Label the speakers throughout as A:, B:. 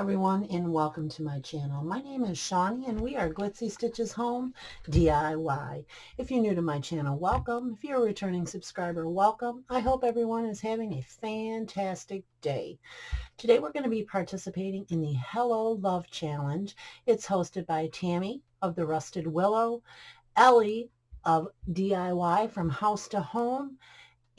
A: everyone, and welcome to my channel. My name is Shawnee and we are Glitzy Stitches Home DIY. If you're new to my channel, welcome. If you're a returning subscriber, welcome. I hope everyone is having a fantastic day. Today we're going to be participating in the Hello Love Challenge. It's hosted by Tammy of the Rusted Willow, Ellie of DIY from House to Home,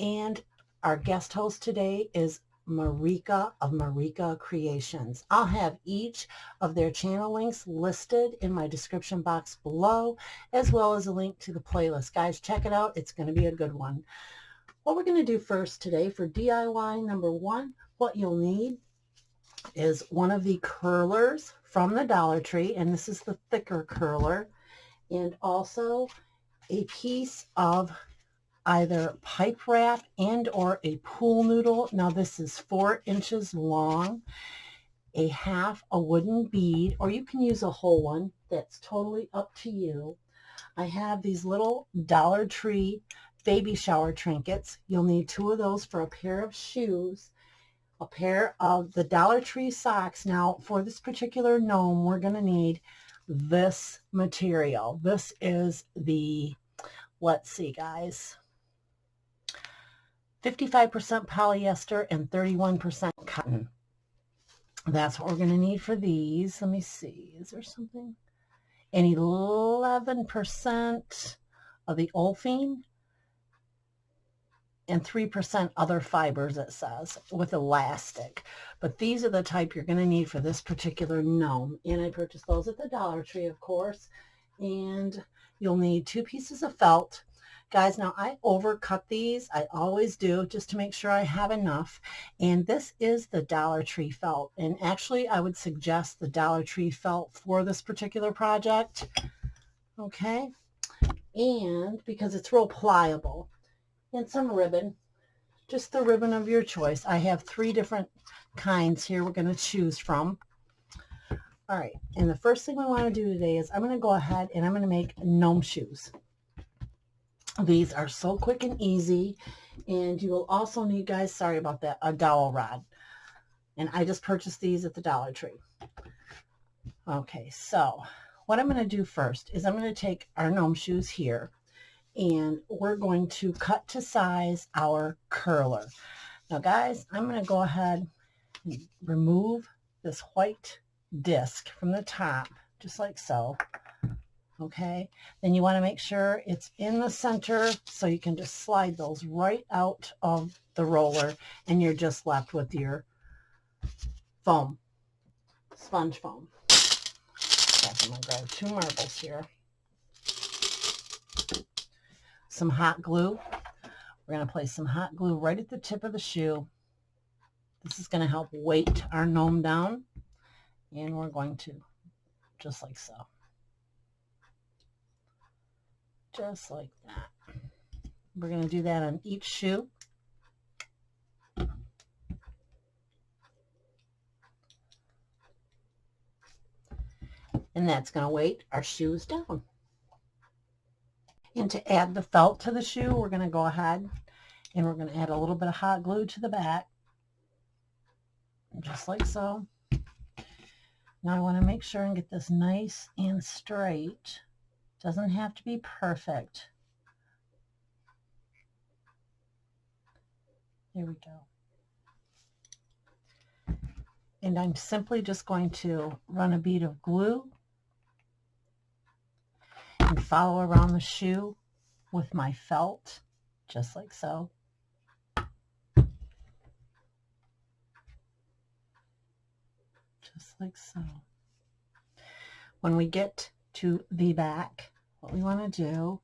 A: and our guest host today is Marika of Marika Creations. I'll have each of their channel links listed in my description box below, as well as a link to the playlist. Guys, check it out. It's going to be a good one. What we're going to do first today for DIY number one, what you'll need is one of the curlers from the Dollar Tree, and this is the thicker curler, and also a piece of either pipe wrap and or a pool noodle. Now this is 4 inches long, a half a wooden bead, or you can use a whole one. That's totally up to you. I have these little Dollar Tree baby shower trinkets. You'll need 2 of those for a pair of shoes, a pair of the Dollar Tree socks. Now for this particular gnome, we're going to need this material. This is the, let's see guys, 55% polyester and 31% cotton. That's what we're going to need for these. Let me see. Is there something? And 11% of the olefin and 3% other fibers, it says, with elastic. But these are the type you're going to need for this particular gnome. And I purchased those at the Dollar Tree, of course. And you'll need 2 pieces of felt. Guys, now I overcut these. I always do, just to make sure I have enough. And this is the Dollar Tree felt. And actually, I would suggest the Dollar Tree felt for this particular project. Okay? And because it's real pliable. And some ribbon. Just the ribbon of your choice. I have 3 different kinds here we're going to choose from. All right. And the first thing we want to do today is I'm going to go ahead and I'm going to make gnome shoes. These are so quick and easy, and you will also need, guys, sorry about that, a dowel rod. And I just purchased these at the Dollar Tree. Okay, so what I'm going to do first is I'm going to take our gnome shoes here, and we're going to cut to size our curler. Now, guys, I'm going to go ahead and remove this white disc from the top, just like so. Okay, then you want to make sure it's in the center, so you can just slide those right out of the roller, and you're just left with your foam, sponge foam. I'm going to grab 2 marbles here. Some hot glue. We're going to place some hot glue right at the tip of the shoe. This is going to help weight our gnome down, and we're going to, just like so. Just like that. We're going to do that on each shoe. And that's going to weight our shoes down. And to add the felt to the shoe, we're going to go ahead and we're going to add a little bit of hot glue to the back. Just like so. Now I want to make sure and get this nice and straight. Doesn't have to be perfect. There we go. And I'm simply just going to run a bead of glue and follow around the shoe with my felt, just like so. Just like so. When we get to the back, what we want to do,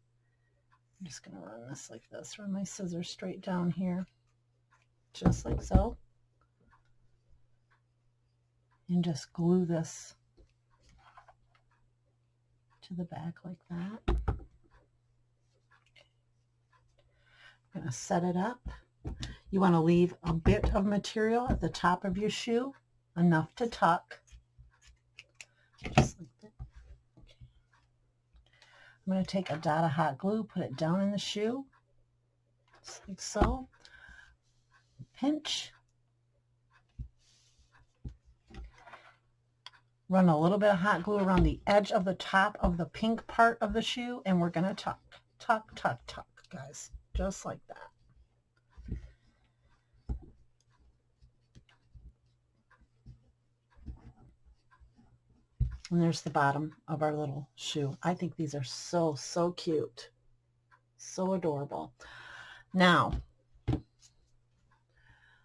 A: I'm just going to run this like this, run my scissors straight down here, just like so, and just glue this to the back like that. I'm going to set it up. You want to leave a bit of material at the top of your shoe, enough to tuck, just like that. I'm going to take a dot of hot glue, put it down in the shoe, just like so. Pinch. Run a little bit of hot glue around the edge of the top of the pink part of the shoe, and we're going to tuck, tuck, tuck, tuck, guys, just like that. And there's the bottom of our little shoe. I think these are so, so cute. So adorable. Now,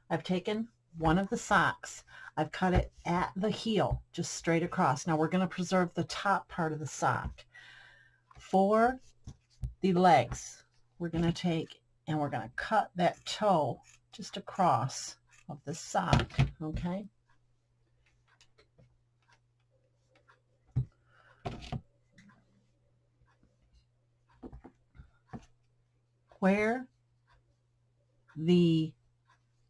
A: I've taken one of the socks. I've cut it at the heel, just straight across. Now we're going to preserve the top part of the sock. For the legs, we're going to take and we're going to cut that toe just across of the sock, okay? Where the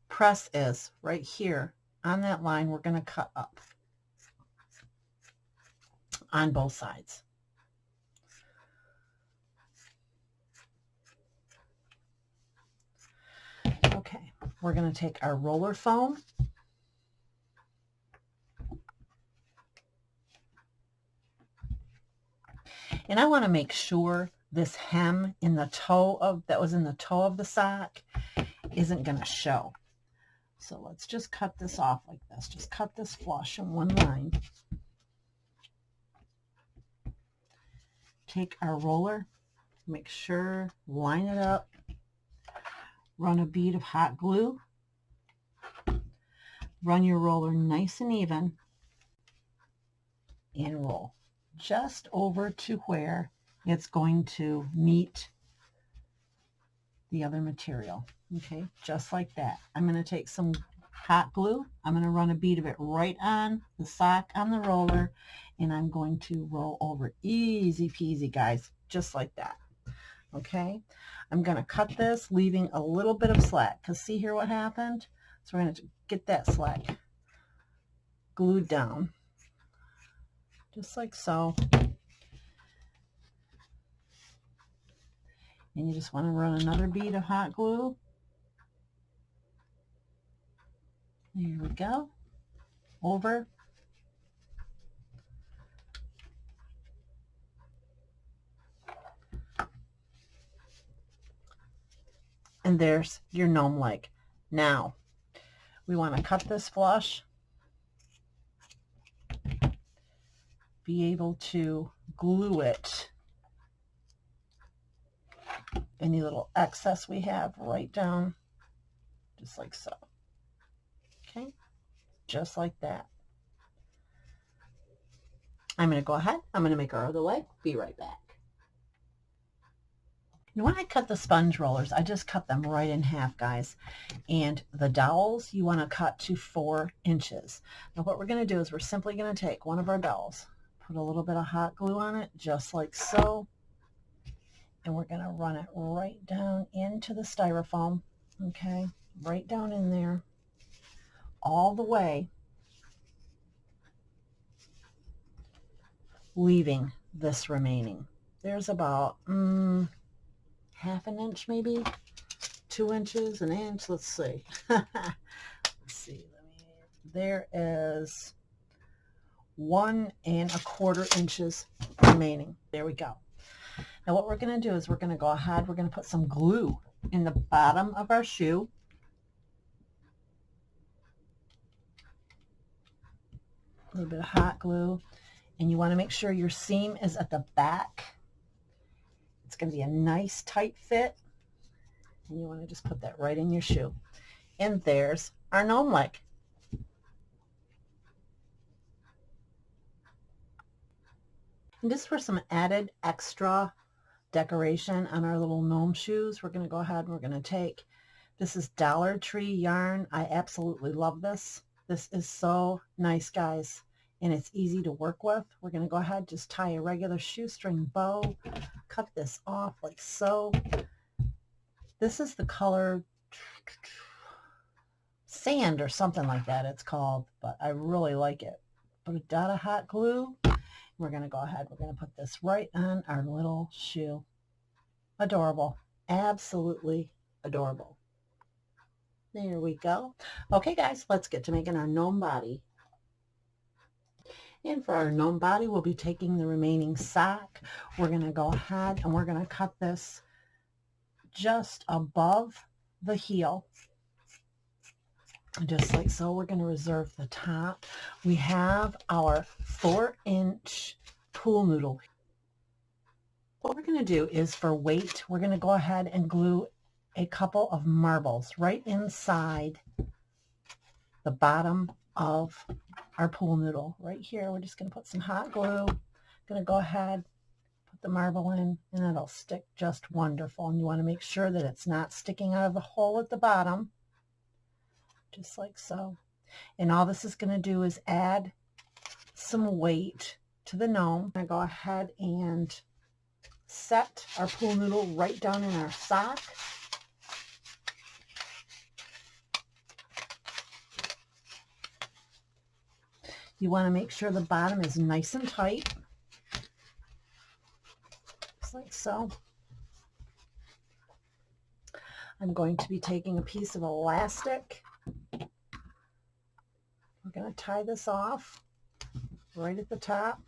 A: press is, right here on that line, we're going to cut up on both sides. Okay, we're going to take our roller foam and I want to make sure this hem in the toe of that was in the toe of the sock isn't going to show. So let's just cut this off like this. Just cut this flush in one line. Take our roller, make sure, line it up, run a bead of hot glue, run your roller nice and even, and roll just over to where it's going to meet the other material. Okay, just like that. I'm going to take some hot glue. I'm going to run a bead of it right on the sock on the roller, and I'm going to roll over. Easy peasy, guys, just like that. Okay, I'm going to cut this, leaving a little bit of slack, because see here what happened? So we're going to get that slack glued down, just like so. And you just want to run another bead of hot glue. There we go. Over. And there's your gnome leg. Now, we want to cut this flush. Be able to glue it. Any little excess we have right down, just like so. Okay, just like that. I'm going to go ahead. I'm going to make our other leg. Be right back. And when I cut the sponge rollers, I just cut them right in half, guys. And the dowels, you want to cut to 4 inches. Now what we're going to do is we're simply going to take one of our dowels, put a little bit of hot glue on it, just like so. And we're going to run it right down into the styrofoam, okay, right down in there, all the way, leaving this remaining. There's about half an inch, maybe 2 inches, an inch. Let's see. Let's see. There is 1 1/4 inches remaining. There we go. Now what we're going to do is we're going to go ahead, we're going to put some glue in the bottom of our shoe. A little bit of hot glue. And you want to make sure your seam is at the back. It's going to be a nice tight fit. And you want to just put that right in your shoe. And there's our gnome leg. And just for some added extra decoration on our little gnome shoes, we're going to go ahead and we're going to take, this is Dollar Tree yarn. I absolutely love this. This is so nice, guys, and it's easy to work with. We're going to go ahead, just tie a regular shoestring bow, cut this off like so. This is the color sand or something like that it's called, but I really like it. Put a dot of hot glue. We're going to go ahead, we're going to put this right on our little shoe. Adorable. Absolutely adorable. There we go. Okay, guys, let's get to making our gnome body. And for our gnome body, we'll be taking the remaining sock. We're going to go ahead and we're going to cut this just above the heel. Just like so. We're going to reserve the top. We have our 4-inch pool noodle. What we're going to do is for weight, we're going to go ahead and glue a couple of marbles right inside the bottom of our pool noodle. Right here, we're just going to put some hot glue. Going to go ahead, put the marble in, and it'll stick just wonderful. And you want to make sure that it's not sticking out of the hole at the bottom, just like so. And all this is going to do is add some weight to the gnome. I'm going to go ahead and set our pool noodle right down in our sock. You want to make sure the bottom is nice and tight, just like so. I'm going to be taking a piece of elastic. We're going to tie this off right at the top.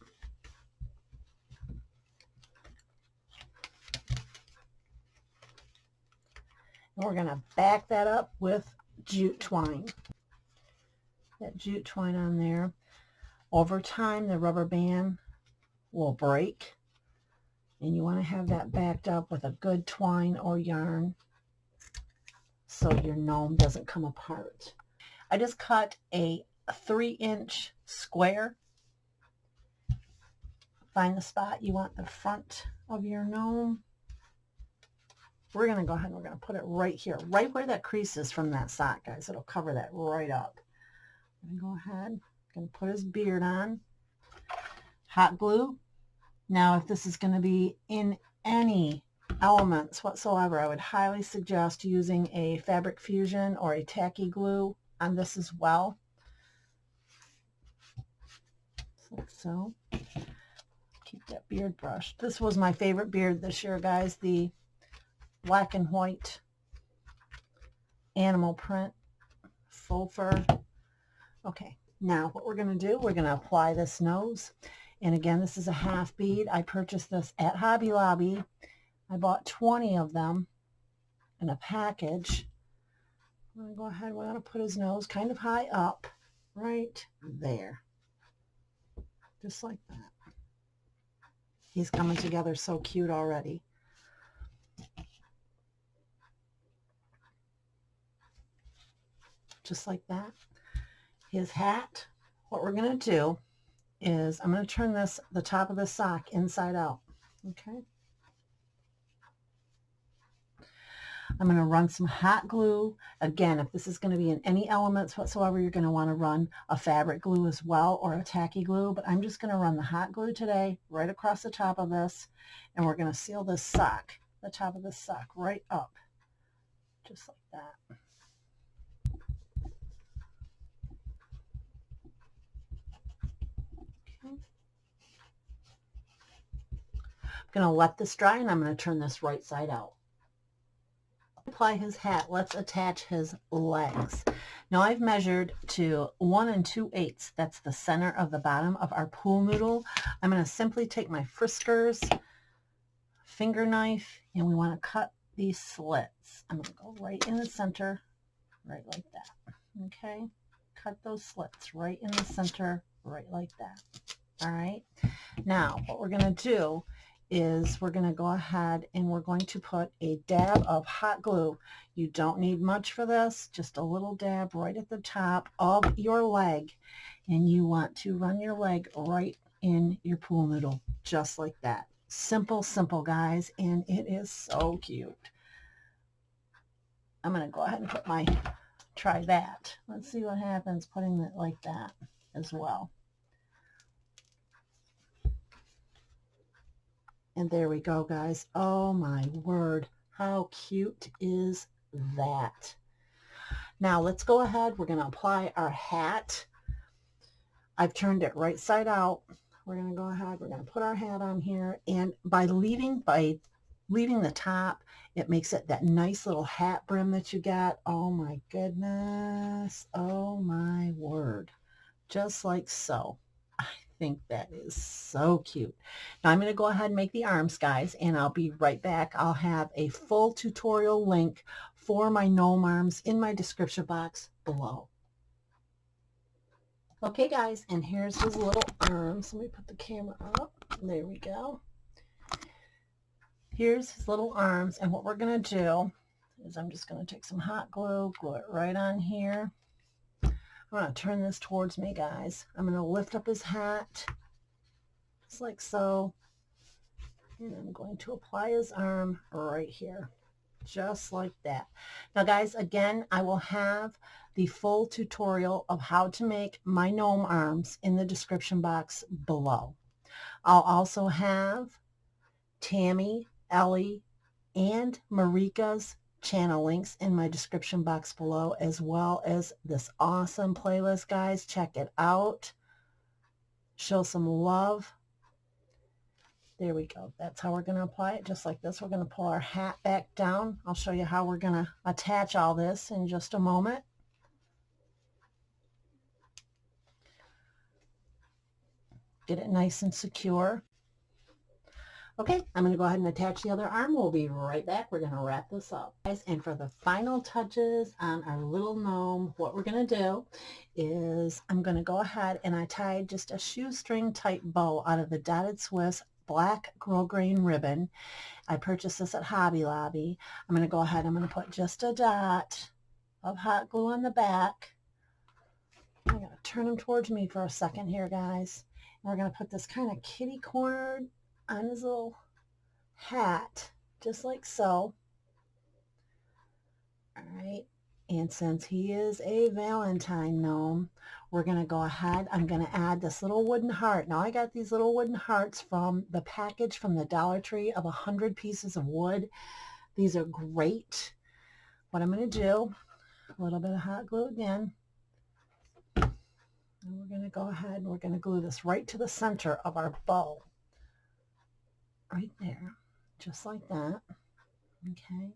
A: And we're going to back that up with jute twine. That jute twine on there. Over time, the rubber band will break, and you want to have that backed up with a good twine or yarn so your gnome doesn't come apart. I just cut a 3-inch square. Find the spot you want the front of your gnome. We're going to go ahead and we're going to put it right here, right where that crease is from that sock, guys. It'll cover that right up. I'm going to go ahead, going to put his beard on. Hot glue. Now, if this is going to be in any elements whatsoever, I would highly suggest using a fabric fusion or a tacky glue on this as well. Like so. Keep that beard brush. This was my favorite beard this year, guys. The black and white animal print faux fur. Okay, now what we're going to do, we're going to apply this nose. And again, this is a half bead. I purchased this at Hobby Lobby. I bought 20 of them in a package. I'm going to go ahead, we're going to put his nose kind of high up, right there. Just like that. He's coming together so cute already. Just like that. His hat, what we're going to do is I'm going to turn the top of the sock inside out. Okay. I'm going to run some hot glue. Again, if this is going to be in any elements whatsoever, you're going to want to run a fabric glue as well or a tacky glue, but I'm just going to run the hot glue today right across the top of this, and we're going to seal this sock, the top of this sock, right up, just like that. Okay. I'm going to let this dry, and I'm going to turn this right side out. Apply his hat. Let's attach his legs. Now I've measured to 1 2/8. That's the center of the bottom of our pool noodle. I'm going to simply take my Friskers finger knife, and we want to cut these slits. I'm going to go right in the center, right like that. Okay, cut those slits right in the center, right like that. All right. Now what we're going to do is we're going to go ahead and we're going to put a dab of hot glue. You don't need much for this, just a little dab right at the top of your leg, and you want to run your leg right in your pool noodle, just like that. Simple, simple, guys, and it is so cute. I'm going to go ahead and try that. Let's see what happens putting it like that as well. And there we go, guys. Oh my word. How cute is that? Now let's go ahead. We're going to apply our hat. I've turned it right side out. We're going to go ahead. We're going to put our hat on here. And by leaving the top, it makes it that nice little hat brim that you got. Oh my goodness. Oh my word. Just like so. I think that is so cute. Now I'm going to go ahead and make the arms, guys, and I'll be right back. I'll have a full tutorial link for my gnome arms in my description box below. Okay, guys, and here's his little arms. Let me put the camera up. There we go. Here's his little arms, and what we're going to do is I'm just going to take some hot glue, glue it right on here. I'm going to turn this towards me, guys. I'm going to lift up his hat, just like so. And I'm going to apply his arm right here, just like that. Now, guys, again, I will have the full tutorial of how to make my gnome arms in the description box below. I'll also have Tammy, Ellie, and Marika's channel links in my description box below, as well as this awesome playlist, guys. Check it out. Show some love. There we go. That's how we're going to apply it, just like this. We're going to pull our hat back down. I'll show you how we're going to attach all this in just a moment. Get it nice and secure. Okay, I'm going to go ahead and attach the other arm. We'll be right back. We're going to wrap this up, guys. And for the final touches on our little gnome, what we're going to do is I'm going to go ahead and I tied just a shoestring type bow out of the Dotted Swiss black grosgrain ribbon. I purchased this at Hobby Lobby. I'm going to go ahead. I'm going to put just a dot of hot glue on the back. I'm going to turn them towards me for a second here, guys. And we're going to put this kind of kitty corner on his little hat, just like so. All right, and since he is a Valentine gnome, we're going to go ahead. I'm going to add this little wooden heart. Now I got these little wooden hearts from the package from the Dollar Tree of 100 pieces of wood. These are great. What I'm going to do, a little bit of hot glue again. And we're going to go ahead and we're going to glue this right to the center of our bow. Right there, just like that. Okay.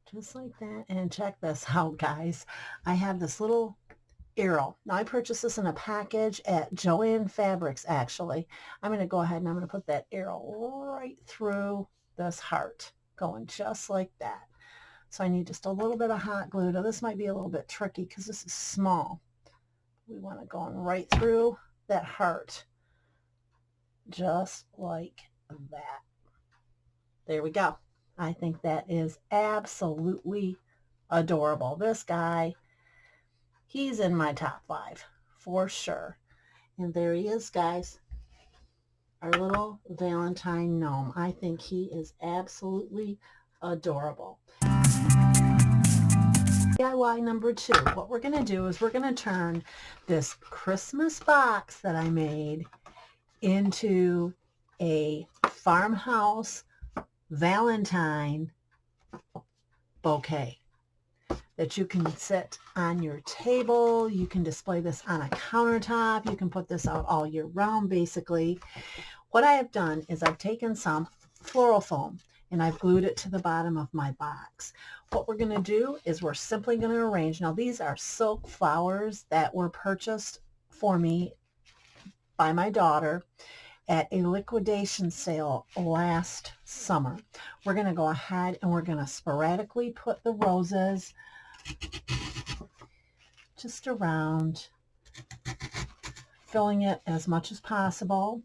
A: Just like that. And check this out, guys. I have this little arrow. Now I purchased this in a package at Joann Fabrics, actually. I'm going to go ahead and I'm going to put that arrow right through this heart, going just like that. So I need just a little bit of hot glue. Now this might be a little bit tricky because this is small. We want it going right through that heart, just like that. There we go. I think that is absolutely adorable. This guy, he's in my top 5 for sure. And there he is, guys, our little Valentine gnome. I think he is absolutely adorable. DIY number 2. What we're going to do is we're going to turn this Christmas box that I made into a farmhouse Valentine bouquet that you can sit on your table. You can display this on a countertop. You can put this out all year round, basically. What I have done is I've taken some floral foam and I've glued it to the bottom of my box. What we're going to do is we're simply going to arrange. Now these are silk flowers that were purchased for me by my daughter at a liquidation sale last summer. We're going to go ahead and we're going to sporadically put the roses just around, filling it as much as possible.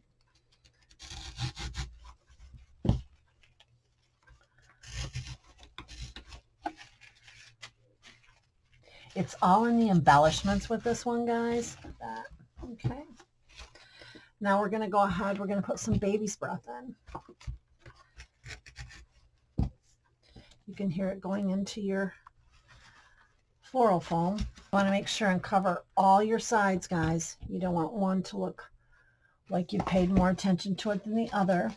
A: It's all in the embellishments with this one, guys. Okay. Now we're going to go ahead, we're going to put some baby's breath in. You can hear it going into your floral foam. You want to make sure and cover all your sides, guys. You don't want one to look like you paid more attention to it than the other.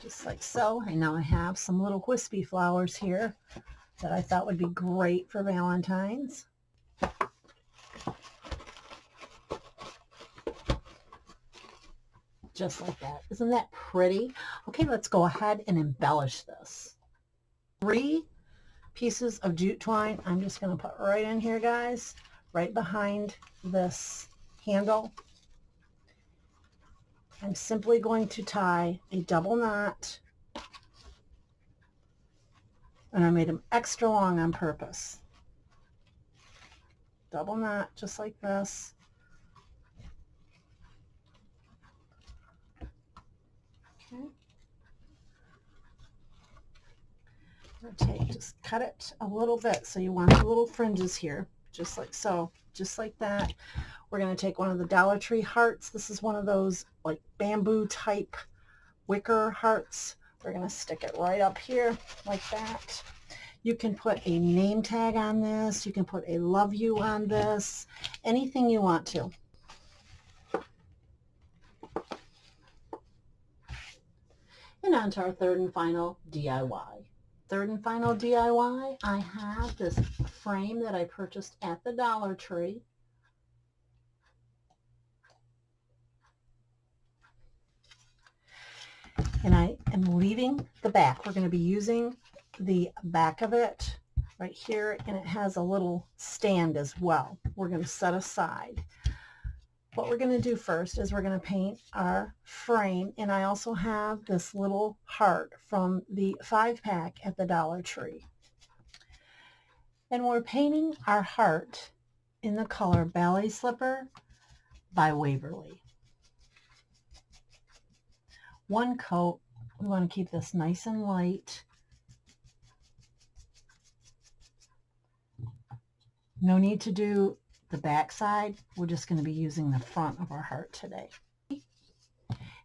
A: Just like so. And now I have some little wispy flowers here that I thought would be great for Valentine's. just like that. Isn't that pretty? Okay, let's go ahead and embellish this. 3 pieces of jute twine I'm just going to put right in here, guys, right behind this handle. I'm simply going to tie a double knot, and I made them extra long on purpose. Double knot just like this. Okay. Just cut it a little bit, so you want the little fringes here, just like so, just like that. We're going to take one of the Dollar Tree hearts. This is one of those like bamboo type wicker hearts. We're going to stick it right up here like that. You can put a name tag on this. You can put a love you on this. Anything you want to. And on to our third and final DIY. Third and final DIY, I have this frame that I purchased at the Dollar Tree. And I am leaving the back. We're going to be using the back of it right here, and it has a little stand as well. We're going to set aside. What we're going to do first is we're going to paint our frame, and I also have this little heart from the 5-pack at the Dollar Tree. And we're painting our heart in the color Ballet Slipper by Waverly. 1 coat. We want to keep this nice and light. No need to do the back side. We're just going to be using the front of our heart today. And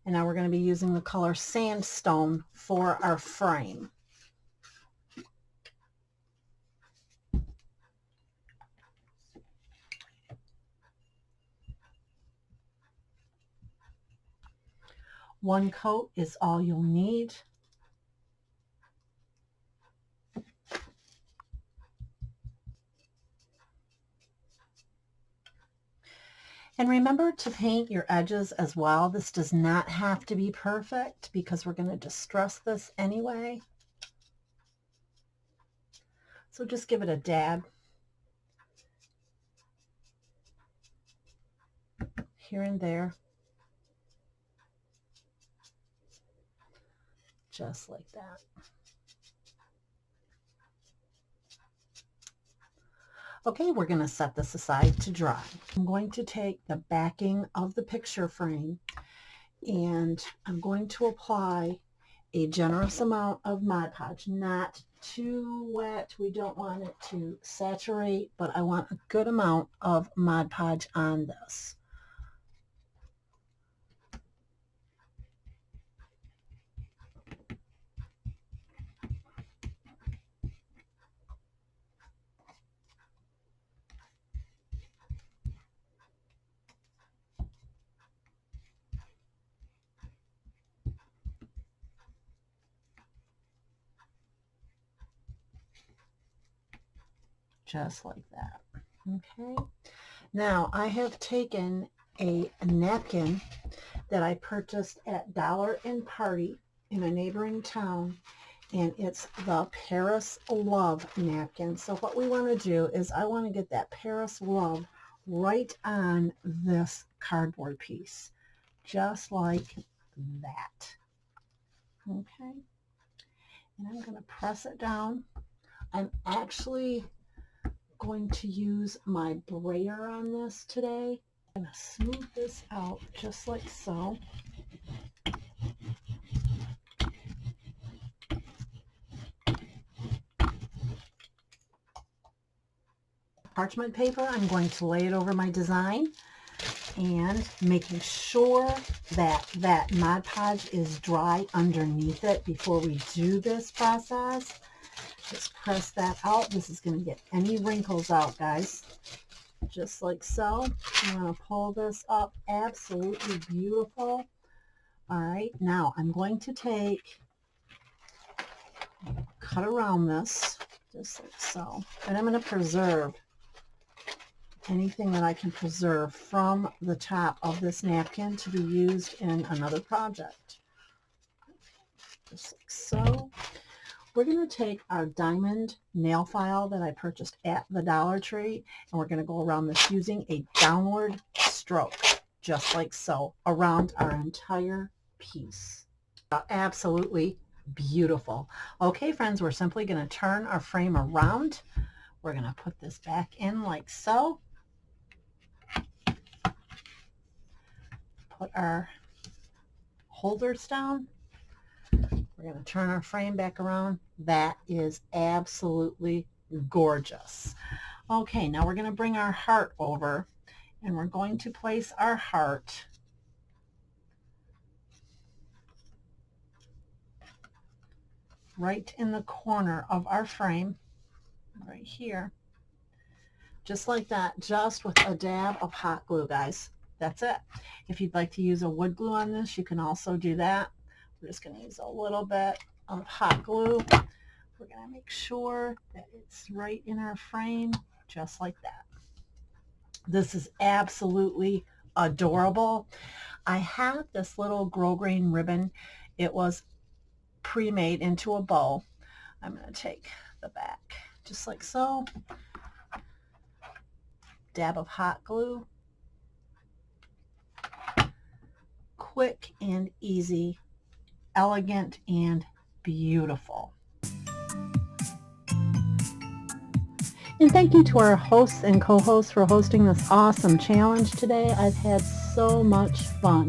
A: now we're going to be using the color Sandstone for our frame. One coat is all you'll need. And remember to paint your edges as well. This does not have to be perfect because we're going to distress this anyway. So just give it a dab here and there. Just like that. Okay, we're going to set this aside to dry. I'm going to take the backing of the picture frame and I'm going to apply a generous amount of Mod Podge, not too wet. We don't want it to saturate, but I want a good amount of Mod Podge on this. Just like that. Okay. Now I have taken a napkin that I purchased at Dollar and Party in a neighboring town, and it's the Paris Love napkin. So what we want to do is I want to get that Paris Love right on this cardboard piece, just like that. Okay. And I'm going to press it down. I'm actually going to use my brayer on this today. I'm going to smooth this out just like so. Parchment paper, I'm going to lay it over my design and making sure that that Mod Podge is dry underneath it before we do this process. Just press that out. This is going to get any wrinkles out, guys. Just like so. I'm going to pull this up. Absolutely beautiful. All right, now I'm going to cut around this, just like so. And I'm going to preserve anything that I can preserve from the top of this napkin to be used in another project. Just like so. We're going to take our diamond nail file that I purchased at the Dollar Tree, and we're going to go around this using a downward stroke, just like so, around our entire piece. Absolutely beautiful. Okay, friends, we're simply going to turn our frame around. We're going to put this back in like so. Put our holders down. We're going to turn our frame back around. That is absolutely gorgeous. Okay, now we're going to bring our heart over, and we're going to place our heart right in the corner of our frame, right here. Just like that, just with a dab of hot glue, guys. That's it. If you'd like to use a wood glue on this, you can also do that. We're just going to use a little bit of hot glue. We're going to make sure that it's right in our frame, just like that. This is absolutely adorable. I have this little grosgrain ribbon. It was pre-made into a bow. I'm going to take the back, just like so. Dab of hot glue. Quick and easy, elegant and beautiful. And thank you to our hosts and co-hosts for hosting this awesome challenge today. I've had so much fun.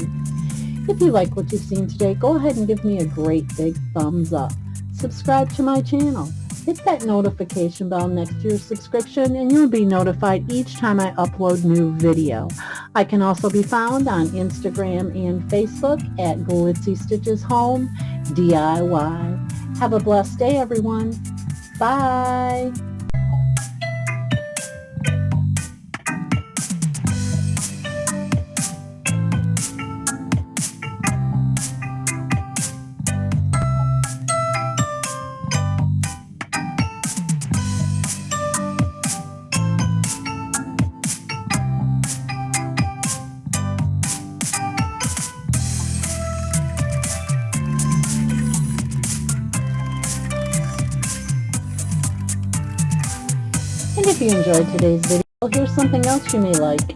A: If you like what you've seen today, go ahead and give me a great big thumbs up. Subscribe to my channel. Hit that notification bell next to your subscription and you'll be notified each time I upload new video. I can also be found on Instagram and Facebook at Glitzy Stitches Home DIY. Have a blessed day, everyone. Bye. And if you enjoyed today's video, here's something else you may like.